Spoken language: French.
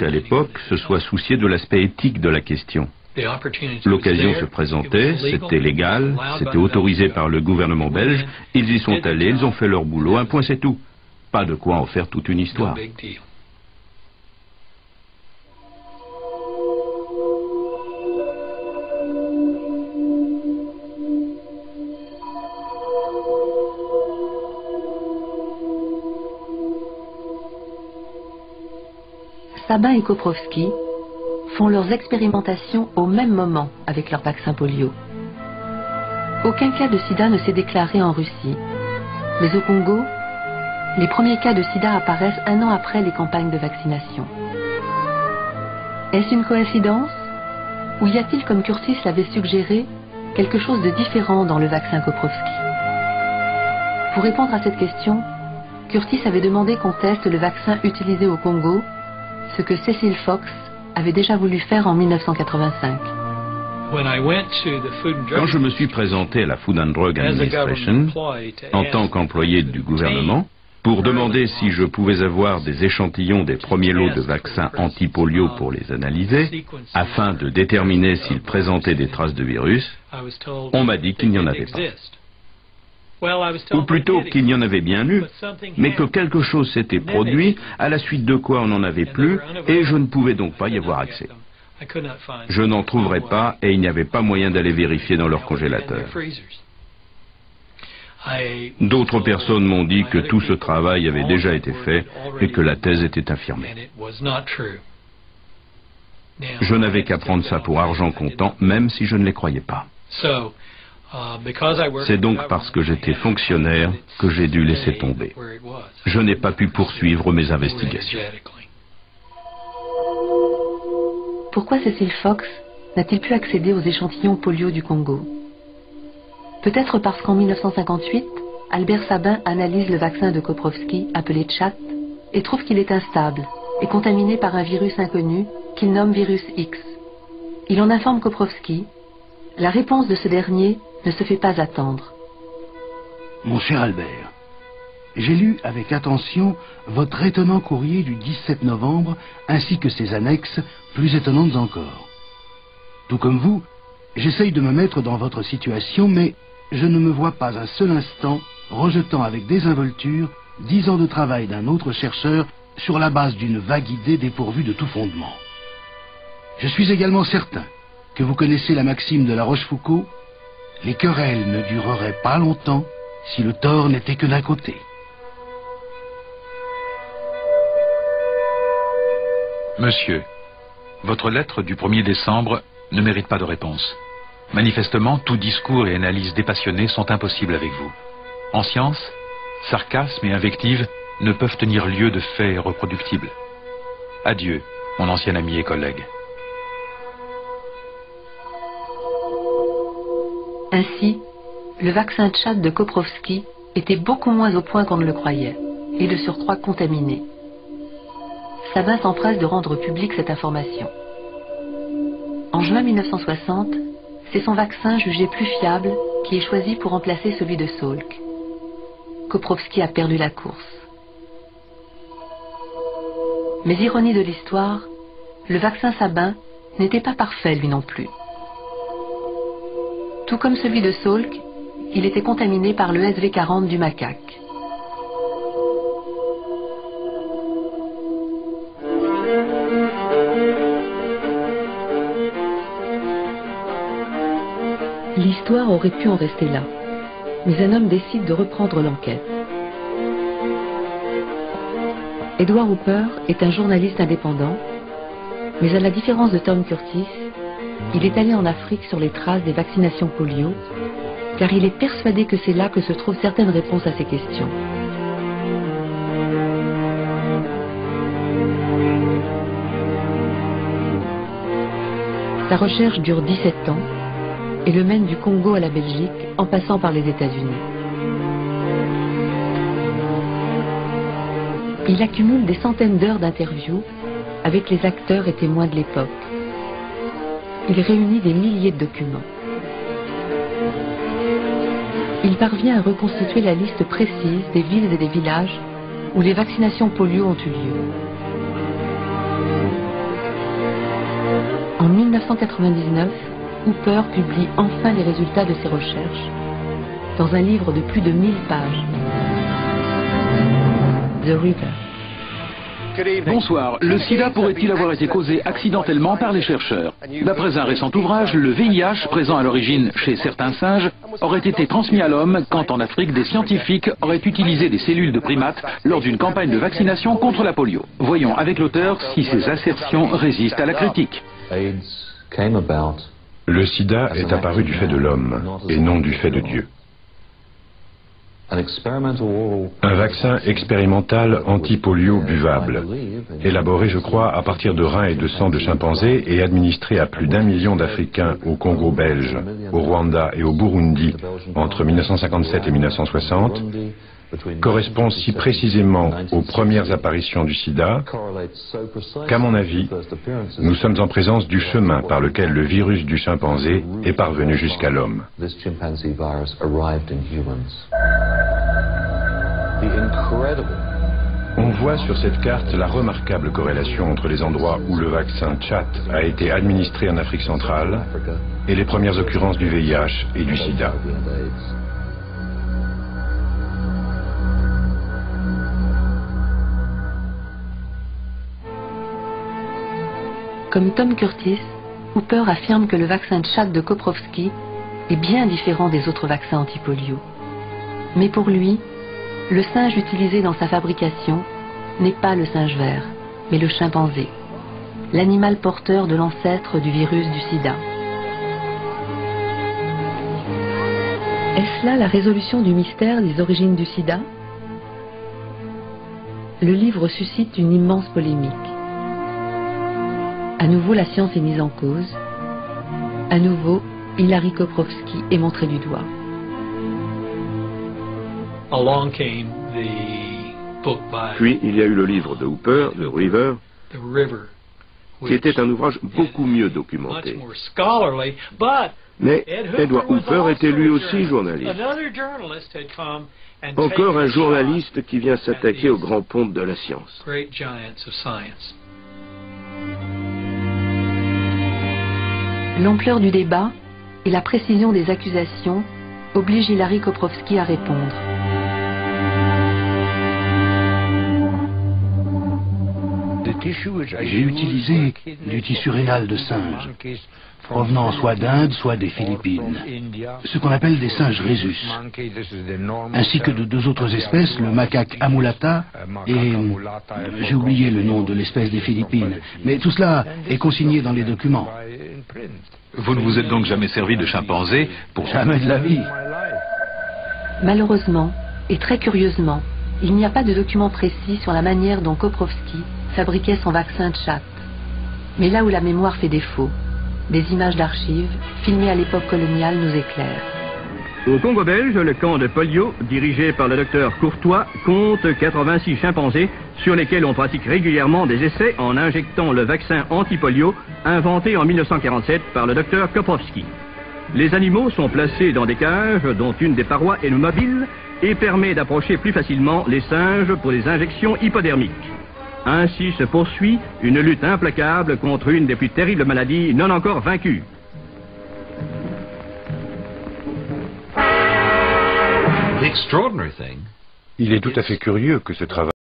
à l'époque, se soit soucié de l'aspect éthique de la question. L'occasion se présentait, c'était légal, c'était autorisé par le gouvernement belge, ils y sont allés, ils ont fait leur boulot, un point c'est tout. Pas de quoi en faire toute une histoire. Sabin et Koprovsky font leurs expérimentations au même moment avec leur vaccin polio. Aucun cas de sida ne s'est déclaré en Russie, mais au Congo, les premiers cas de sida apparaissent 1 an après les campagnes de vaccination. Est-ce une coïncidence? Ou y a-t-il, comme Curtis l'avait suggéré, quelque chose de différent dans le vaccin Koprovsky? Pour répondre à cette question, Curtis avait demandé qu'on teste le vaccin utilisé au Congo, ce que Cecil Fox avait déjà voulu faire en 1985. Quand je me suis présenté à la Food and Drug Administration, en tant qu'employé du gouvernement, pour demander si je pouvais avoir des échantillons des premiers lots de vaccins anti-polio pour les analyser, afin de déterminer s'ils présentaient des traces de virus, on m'a dit qu'il n'y en avait pas. Ou plutôt qu'il y en avait bien eu, mais que quelque chose s'était produit, à la suite de quoi on n'en avait plus, et je ne pouvais donc pas y avoir accès. Je n'en trouverais pas, et il n'y avait pas moyen d'aller vérifier dans leur congélateur. D'autres personnes m'ont dit que tout ce travail avait déjà été fait, et que la thèse était infirmée. Je n'avais qu'à prendre ça pour argent comptant, même si je ne les croyais pas. C'est donc parce que j'étais fonctionnaire que j'ai dû laisser tomber. Je n'ai pas pu poursuivre mes investigations. Pourquoi Cecil Fox n'a-t-il pu accéder aux échantillons polio du Congo? Peut-être parce qu'en 1958, Albert Sabin analyse le vaccin de Koprovsky, appelé Chat, et trouve qu'il est instable et contaminé par un virus inconnu qu'il nomme virus X. Il en informe Koprovsky. La réponse de ce dernier ne se fait pas attendre. Mon cher Albert, j'ai lu avec attention votre étonnant courrier du 17 novembre ainsi que ses annexes plus étonnantes encore. Tout comme vous, j'essaye de me mettre dans votre situation, mais je ne me vois pas un seul instant rejetant avec désinvolture 10 ans de travail d'un autre chercheur sur la base d'une vague idée dépourvue de tout fondement. Je suis également certain que vous connaissez la maxime de La Rochefoucauld: les querelles ne dureraient pas longtemps si le tort n'était que d'un côté. Monsieur, votre lettre du 1er décembre ne mérite pas de réponse. Manifestement, tout discours et analyse dépassionnés sont impossibles avec vous. En science, sarcasme et invective ne peuvent tenir lieu de faits reproductibles. Adieu, mon ancien ami et collègue. Ainsi, le vaccin Chat de Koprovsky était beaucoup moins au point qu'on ne le croyait, et de surcroît contaminé. Sabin s'empresse de rendre publique cette information. En juin 1960, c'est son vaccin jugé plus fiable qui est choisi pour remplacer celui de Salk. Koprovsky a perdu la course. Mais ironie de l'histoire, le vaccin Sabin n'était pas parfait lui non plus. Tout comme celui de Salk, il était contaminé par le SV40 du macaque. L'histoire aurait pu en rester là, mais un homme décide de reprendre l'enquête. Edward Hooper est un journaliste indépendant, mais à la différence de Tom Curtis, il est allé en Afrique sur les traces des vaccinations polio, car il est persuadé que c'est là que se trouvent certaines réponses à ces questions. Sa recherche dure 17 ans et le mène du Congo à la Belgique en passant par les États-Unis. Il accumule des centaines d'heures d'interviews avec les acteurs et témoins de l'époque. Il réunit des milliers de documents. Il parvient à reconstituer la liste précise des villes et des villages où les vaccinations polio ont eu lieu. 1999, Hooper publie enfin les résultats de ses recherches dans un livre de plus de 1000 pages. The River. Bonsoir. Le sida pourrait-il avoir été causé accidentellement par les chercheurs? D'après un récent ouvrage, le VIH, présent à l'origine chez certains singes, aurait été transmis à l'homme quand en Afrique des scientifiques auraient utilisé des cellules de primates lors d'une campagne de vaccination contre la polio. Voyons avec l'auteur si ces assertions résistent à la critique. Le sida est apparu du fait de l'homme et non du fait de Dieu. Un vaccin expérimental anti-polio buvable, élaboré, je crois, à partir de reins et de sang de chimpanzés et administré à plus d'1 million d'Africains au Congo belge, au Rwanda et au Burundi entre 1957 et 1960, correspond si précisément aux premières apparitions du sida qu'à mon avis, nous sommes en présence du chemin par lequel le virus du chimpanzé est parvenu jusqu'à l'homme. On voit sur cette carte la remarquable corrélation entre les endroits où le vaccin Chat a été administré en Afrique centrale et les premières occurrences du VIH et du sida. Comme Tom Curtis, Hooper affirme que le vaccin Chat de Koprowski est bien différent des autres vaccins anti-polio. Mais pour lui, le singe utilisé dans sa fabrication n'est pas le singe vert, mais le chimpanzé, l'animal porteur de l'ancêtre du virus du sida. Est-ce là la résolution du mystère des origines du sida? Le livre suscite une immense polémique. À nouveau, la science est mise en cause. À nouveau, Hilary Koprowski est montré du doigt. Puis il y a eu le livre de Hooper, The River, qui était un ouvrage beaucoup mieux documenté. Mais Edward Hooper était lui aussi journaliste. Encore un journaliste qui vient s'attaquer aux grands pontes de la science. L'ampleur du débat et la précision des accusations obligent Hilary Koprowski à répondre. J'ai utilisé du tissu rénal de singe, provenant soit d'Inde, soit des Philippines, ce qu'on appelle des singes rhésus, ainsi que de deux autres espèces, le macaque amulata et j'ai oublié le nom de l'espèce des Philippines, mais tout cela est consigné dans les documents. Vous ne vous êtes donc jamais servi de chimpanzé pour... Jamais de la vie. Malheureusement, et très curieusement, il n'y a pas de documents précis sur la manière dont Koprowski fabriquait son vaccin Chat. Mais là où la mémoire fait défaut, des images d'archives, filmées à l'époque coloniale, nous éclairent. Au Congo belge, le camp de polio, dirigé par le docteur Courtois, compte 86 chimpanzés sur lesquels on pratique régulièrement des essais en injectant le vaccin anti-polio inventé en 1947 par le docteur Koprowski. Les animaux sont placés dans des cages dont une des parois est mobile et permet d'approcher plus facilement les singes pour les injections hypodermiques. Ainsi se poursuit une lutte implacable contre une des plus terribles maladies non encore vaincues. Il est tout à fait curieux que ce travail